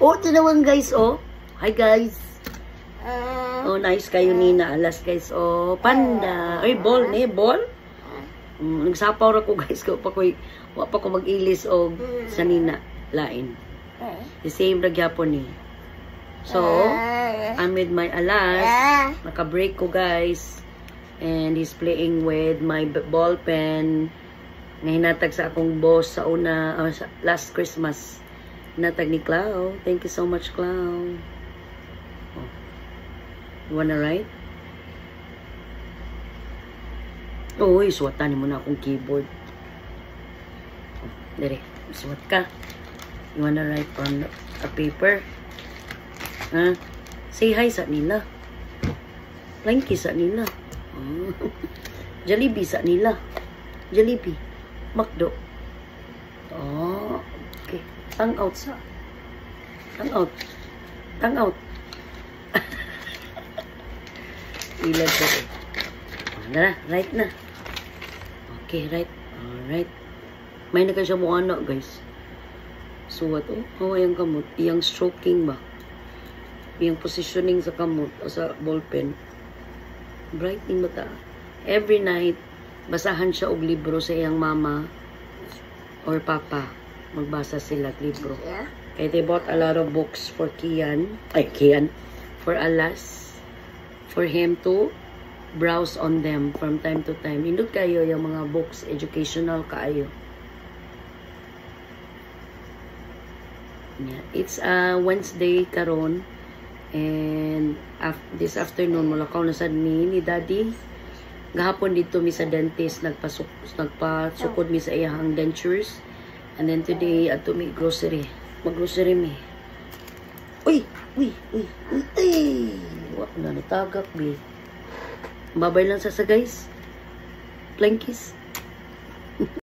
Oh, tinawang guys, oh. Hi guys. Oh, nice kayo Nina. Alas guys, oh. Panda. Ay, ball, ne? Ball? Nagsapaw ra ko guys. Wa pa ko mag-ilis o sa Nina. Lain. The same ragyapon ni. So, I'm with my Alas. Naka-break ko guys. And he's playing with my ball pen. Nga hinatag sa akong boss sa last Christmas. Hinatag ni Clau. Thank you so much, Clau. Oh. You wanna write? Oh, suwatan mo na akong keyboard. Oh, dire, suwat ka. You wanna write on a paper? Huh? Say hi sa nila. Lanky sa nila. Oh. Jollibee sa nila. Jollibee. Macdo. Oh, okay. Tang out sa. Tang out. Tang out. Ilan ko. Na, right na. Okay, right. Alright. May na siya mo anak, guys. Suwat, oh. Hawa yung kamot. Iyang stroking ba? Iyang positioning sa kamot o sa ballpen. Brightening mata. Every night, basahan siya og libro sa iyang mama or papa. Magbasa sila libro. Kaya they bought a lot of books for Kian. For Alas. For him to browse on them from time to time. Indot kayo yung mga books, educational kayo. Yeah. It's Wednesday karon and this afternoon mulakaw na sad ni Daddy. Gahapon dito mi sa dentist nagpasukod mi sa iyang dentures. And then today ato mi grocery. Mag-grocery mi. Uy. Wa na natagak bi. Babay lang sa guys. Plankies.